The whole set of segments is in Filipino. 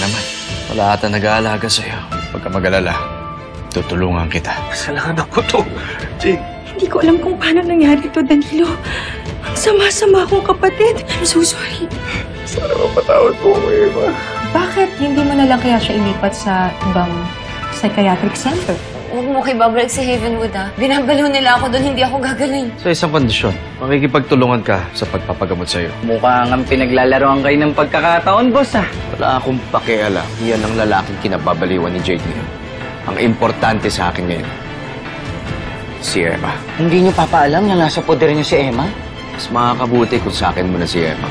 naman. Wala ata nag-aalaga sa'yo. Huwag ka mag-alala. Tutulungan kita. Kasalanan ko to, Jake. Hindi ko alam kung paano nangyari to, Danilo. Ang sama-sama akong kapatid. I'm so sorry. Sana mapatawad po ko, Eva. Bakit hindi mo na lang kaya siya ilipat sa ibang psychiatric center? Huwag mo kay babalik sa Havenwood, ah. Binabalo nila ako doon, hindi ako gagaling. Sa isang kondisyon, makikipagtulungan ka sa pagpapagamot sa'yo. Mukhang ang pinaglalaroan kayo ng pagkakataon, boss, ah. Wala akong pakialam. Yan ang lalaking kinababaliwan ni Jade ngayon. Ang importante sa akin ngayon, si Emma. Hindi niyo papaalam na nasa poder niyo si Emma? Mas makakabuti kung sa akin muna si Emma.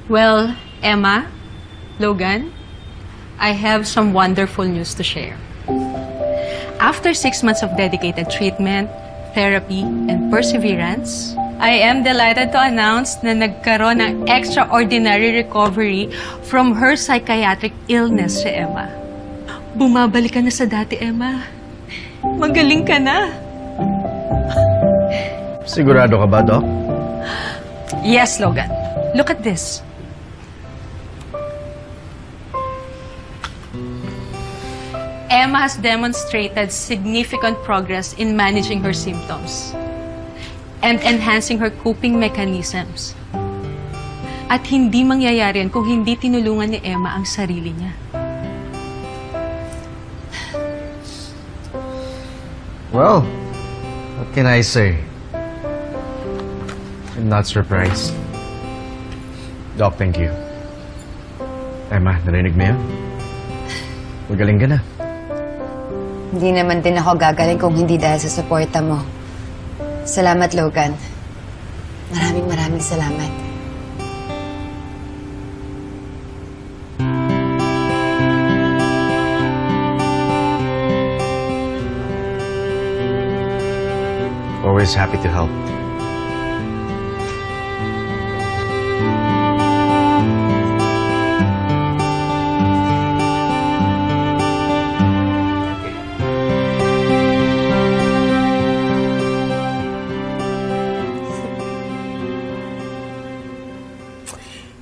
Well, Emma, Logan, I have some wonderful news to share. After 6 months of dedicated treatment, therapy, and perseverance, I am delighted to announce na nagkaroon ng extraordinary recovery from her psychiatric illness si Emma. Bumabalik ka na sa dati, Emma. Magaling ka na. Sigurado ka ba, Doc? Yes, Logan. Look at this. Emma has demonstrated significant progress in managing her symptoms and enhancing her coping mechanisms. At hindi mangyayari yan kung hindi tinulungan ni Emma ang sarili niya. Well, what can I say? I'm not surprised. Doc, thank you. Emma, narinig mo yun? Magaling ka na. Hindi naman din ako gagaling kung hindi dahil sa suporta mo. Salamat, Logan. Maraming salamat. Always happy to help.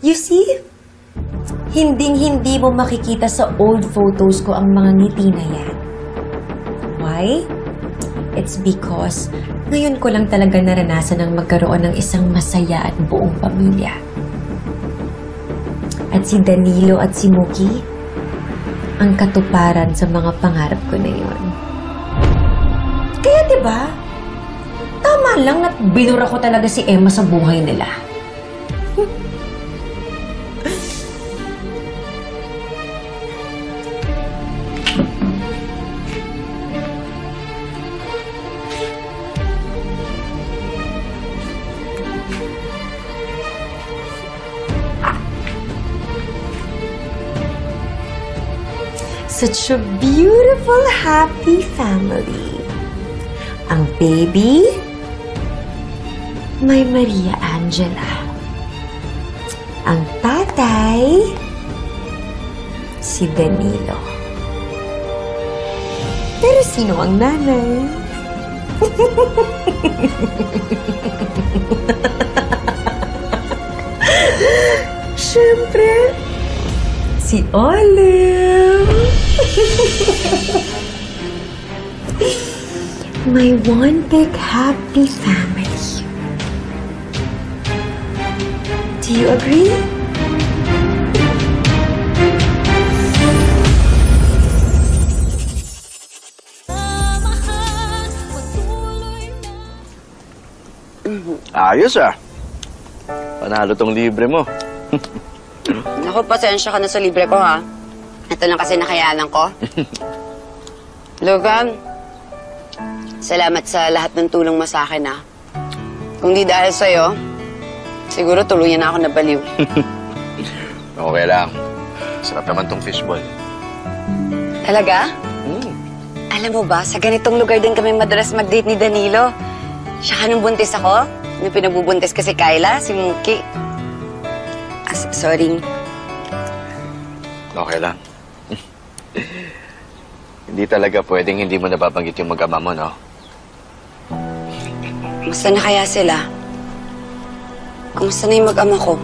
You see? Hinding-hindi mo makikita sa old photos ko ang mga ngiti na yan. Why? It's because ngayon ko lang talaga naranasan ang magkaroon ng isang masaya at buong pamilya. At si Danilo at si Mookie, ang katuparan sa mga pangarap ko na yon. Kaya diba, tama lang at binura ko talaga si Emma sa buhay nila. Such a beautiful, happy family. Ang baby, may Maria Angela. Ang tatay, si Danilo. Pero sino ang nanay? Siyempre, si Olive. My one big happy family. Do you agree? Ayos ah. Panalo tong libre mo. Naku, pasensya ka na sa libre ko, ha? Ito lang kasi nakayanan ko. Logan, salamat sa lahat ng tulong mo sa akin, ha? Kung di dahil sa'yo, siguro tuluyan na ako nabaliw. Okay lang. Sarap naman tong fishball. Talaga? Alam mo ba, sa ganitong lugar din kami madalas mag-date ni Danilo. Siya nung buntis ako, nung pinagbubuntis kasi Kyla, si Mookie. Sorry. Okay lang. Hindi talaga pwedeng hindi mo nababanggit yung mag-ama mo, no? Kumusta na kaya sila? Kumusta na yung mag-ama ko?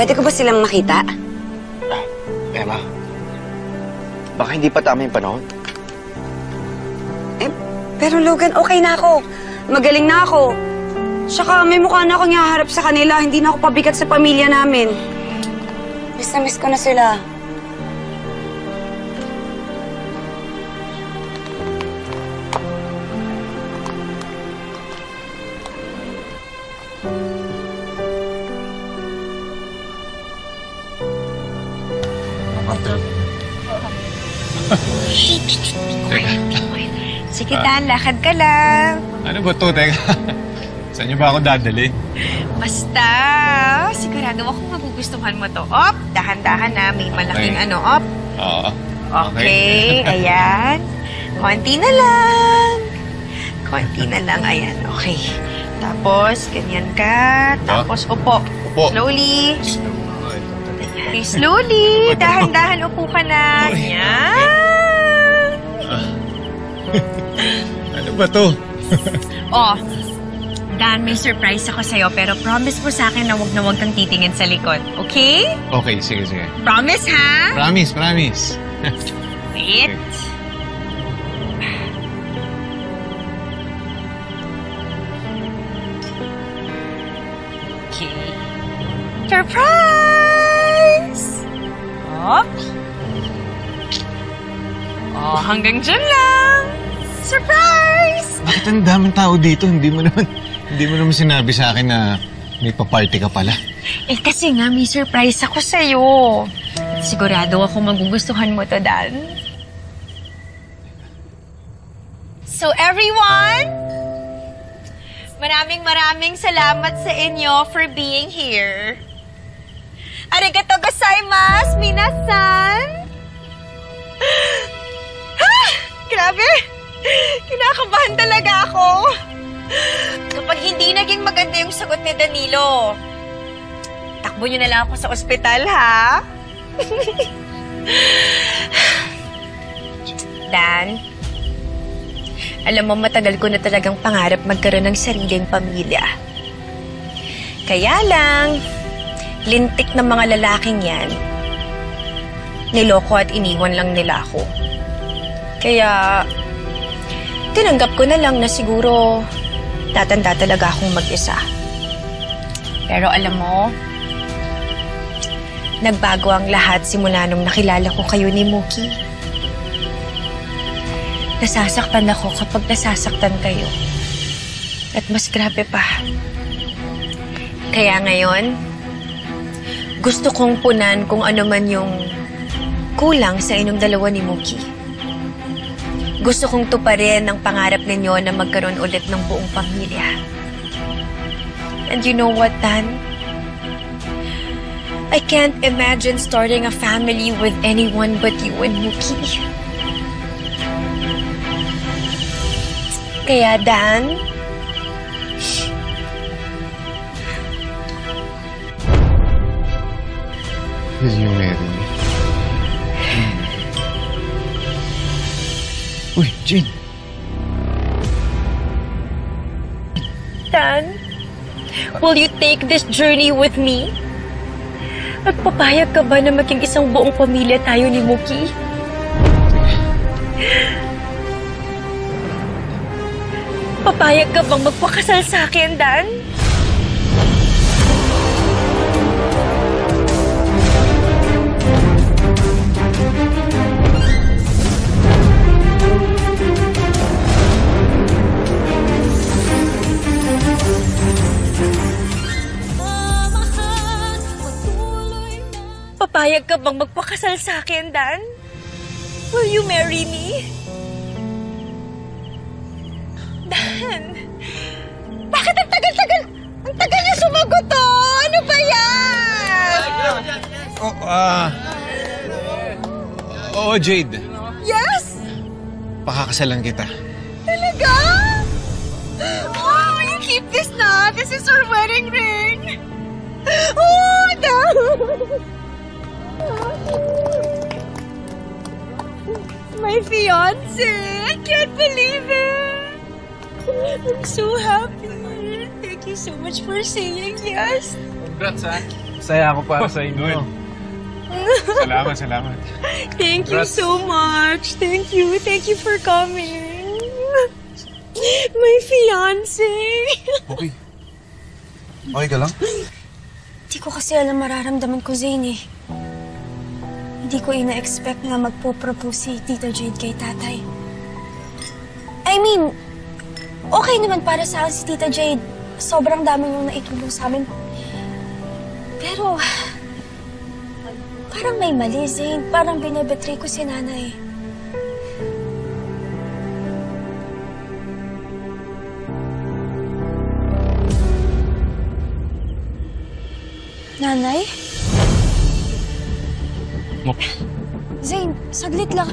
Pwede ko ba silang makita? Emma, baka hindi pa tama yung panahon. Pero Logan, okay na ako. Magaling na ako. Tsaka may mukha na akong ihaharap sa kanila. Hindi na ako pabigat sa pamilya namin. Miss na miss ko na sila. Sige, Dan, lakad ka lang. Ano ba to? Teka, saan niyo ba ako dadali? Basta, sigurado akong magugustuhan mo to. Op, dahan-dahan na. May malaking Okay. op. Oo. Okay, ayan. Konti na lang. Konti na lang, ayan. Okay. Tapos, ganyan ka. Tapos, upo. Upo. Slowly. Okay, slowly. Dahan-dahan, upo ka na. Yan. Ano ba to? Oh, Dan, may surprise ako sa'yo, pero promise mo sa akin na huwag kang titingin sa likod. Okay? Okay, sige, sige. Promise, ha? Promise, promise. Wait. Surprise! Oh. Oh, hanggang dyan lang. Surprise! Bakit ang daming tao dito? Hindi mo naman sinabi sa akin na may pa-party ka pala. Eh kasi nga may surprise ako sa'yo. At sigurado ako magugustuhan mo to, Dan. So everyone, maraming salamat sa inyo for being here. Arigato gozaimasu, minasan! Grabe! Kinakabahan talaga ako. Kapag hindi naging maganda yung sagot ni Danilo, takbo niyo na lang ako sa ospital, ha? Dan, alam mo, matagal ko na talagang pangarap magkaroon ng sariling pamilya. Kaya lang, lintik ng mga lalaking yan, niloko at iniwan lang nila ako. Kaya, tinanggap ko na lang na siguro tatanda talaga akong mag-isa. Pero alam mo, nagbago ang lahat simula nung nakilala ko kayo ni Mookie. Nasasaktan ako kapag nasasaktan kayo. At mas grabe pa. Kaya ngayon, gusto kong punan kung ano man yung kulang sa inyong dalawa ni Mookie. Gusto kong tuparin ang pangarap ninyo na magkaroon ulit ng buong pamilya. And you know what, Dan? I can't imagine starting a family with anyone but you and Mookie. Kaya, Dan, Will you marry me? Uy, Jane. Dan, will you take this journey with me? At papayag ka ba na maging isang buong pamilya tayo ni Mookie? Papayag ka bang magpakasal sa akin, Dan? Papayag ka bang magpakasal sa akin, Dan? Will you marry me? Dan! Bakit ang tagal-tagal? Ang tagal niya sumagot, oh! Ano ba yan? Oo, Jade. Yes? Pakakasalan kita. Talaga? Oh, you keep this na. This is our wedding ring. Oh, Dan! My fiancé! I can't believe it! I'm so happy. Thank you so much for saying yes. Congrats, ha? Saya ako para sa inyo. Salamat. Thank you so much. Thank you. Thank you for coming. My fiancé. Okay. Okay ka lang? Hindi ko kasi alam mararamdaman ko, Zane, eh. Hindi ko ina-expect na magpo-propose si Tita Jade kay tatay. I mean, okay naman para sa akin si Tita Jade. Sobrang dami yung naitulong sa amin. Pero, parang may mali, Zane. Parang binebetray ko si nanay. Nanay? Zane, saglit lang.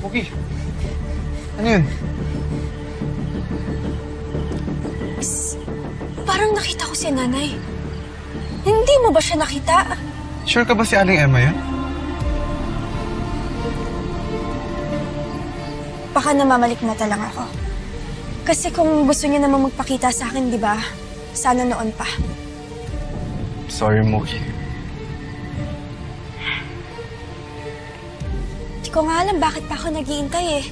Okay. Ano yun? Parang nakita ko si nanay. Hindi mo ba siya nakita? Sure ka ba si Aling Emma yan? Baka namamalik mata lang ako. Kasi kung gusto niya naman magpakita sa akin, di ba? Sana noon pa. Sorry, Mookie. Di ko nga alam bakit pa ako nag-iintay eh.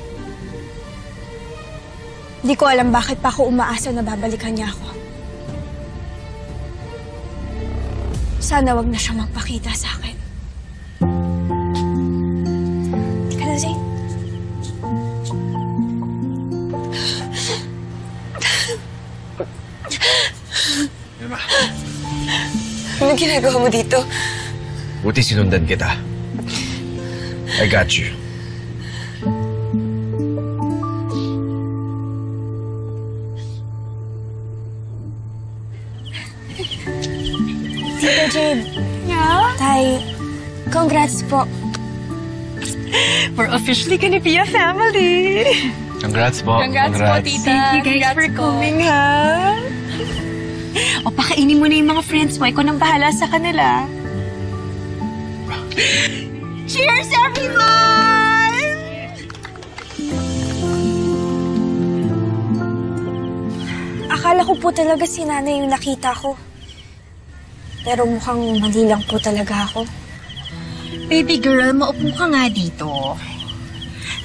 Di ko alam bakit pa ako umaasa na babalikan niya ako. Sana wag na siya magpakita sa akin. Di ka na, Zane? Emma, Ano ginagawa mo dito? buti sinundan kita. I got you. Tita Jade. Tay, congrats po. We're officially gonna be a family. Congrats po. Congrats po, tita. Thank you guys for coming, ha? O, pakainin mo na yung mga friends mo. Ikaw nang bahala sa kanila. Cheers, everyone! Akala ko po talaga si nanay yung nakita ko. Pero mukhang mali lang po talaga ako. Baby girl, maupo ka nga dito.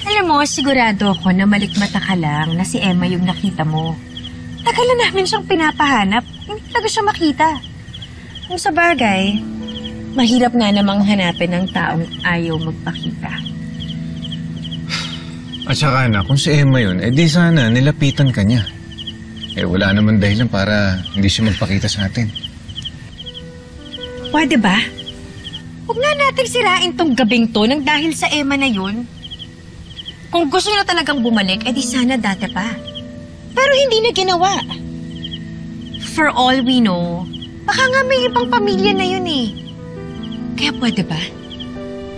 Alam mo, sigurado ako na malikmata ka lang na si Emma yung nakita mo. Tagal na namin siyang pinapahanap. Hindi talaga siya makita. Kung sa bagay, mahirap nga namang hanapin ng taong ayaw magpakita. At saka na, kung si Emma yun, di sana nilapitan ka niya. Wala naman dahilan para hindi siya magpakita sa atin. Pwede ba? Huwag na natin sirain tong gabing to nang dahil sa Emma na yun. Kung gusto na talagang bumalik, di sana dati pa. Pero hindi na ginawa. For all we know, baka nga may ibang pamilya na yun eh. Kaya pwede ba?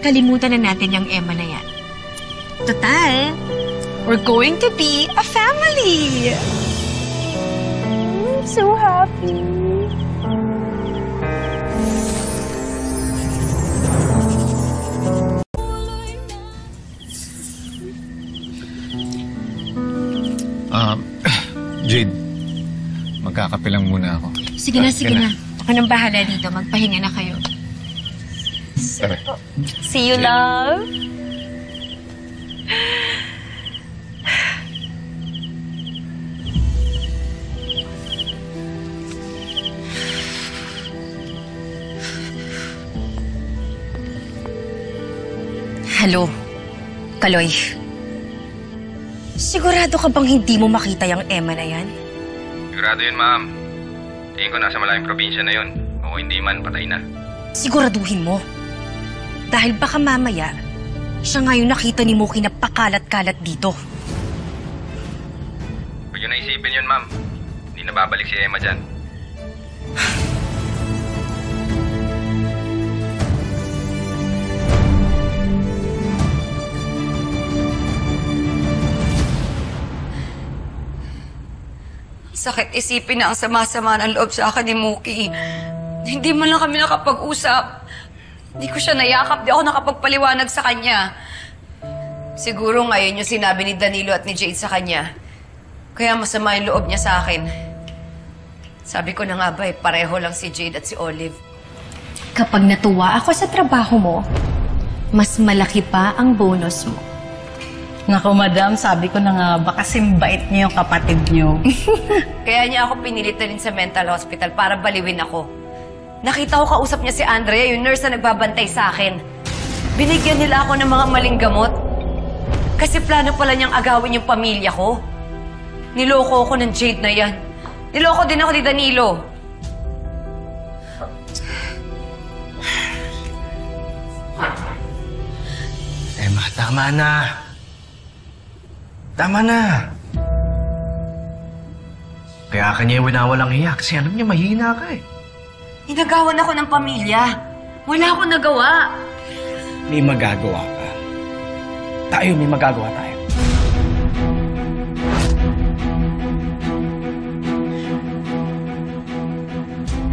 Kalimutan na natin yung Emma na yan. Total, we're going to be a family! I'm so happy. Jade, magkakape lang muna ako. Sige na, sige na. Ako nang bahala dito. Magpahinga na kayo. See you, love. Hello, Kaloy. Sigurado ka bang hindi mo makita yung Emma na yan? Sigurado yun, ma'am. Tingin ko nasa malayong probinsya na yun. O hindi man, patay na. Siguraduhin mo. Dahil baka mamaya, siya nga yung nakita ni Mookie na pakalat-kalat dito. Huwag yun naisipin yun, ma'am. Hindi na babalik si Emma dyan. Sakit isipin na ang sama-sama ng loob sa akin ni Mookie. Hindi man lang kami nakapag-usap. Hindi ko siya nayakap, di ako nakapagpaliwanag sa kanya. Siguro ngayon yung sinabi ni Danilo at ni Jade sa kanya. Kaya masama yung loob niya sa akin. Sabi ko na nga ba, pareho lang si Jade at si Olive. Kapag natuwa ako sa trabaho mo, mas malaki pa ang bonus mo. Naku, madam, sabi ko na nga, baka simbait niyo yung kapatid niyo. Kaya niya ako pinilit na rin sa mental hospital para baliwin ako. Nakita ko kausap niya si Andrea, yung nurse na nagbabantay sa akin. Binigyan nila ako ng mga maling gamot. Kasi plano pala niyang agawin yung pamilya ko. Niloko ako ng Jade na yan. Niloko din ako ni Danilo. Emma, tama na. Tama na. Kaya kanya winawalang hiya kasi alam niya mahina ka eh. Inagawan ako ng pamilya. Wala akong nagawa. May magagawa ka. Tayo, may magagawa tayo.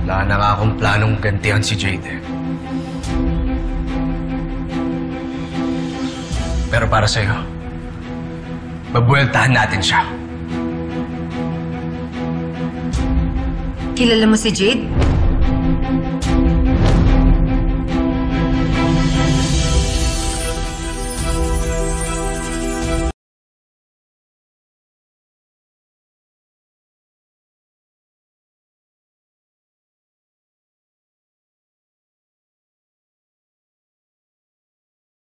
Wala na nga akong planong gantihan si Jade eh. Pero para sa'yo, babueltahan natin siya. Kilala mo si Jade?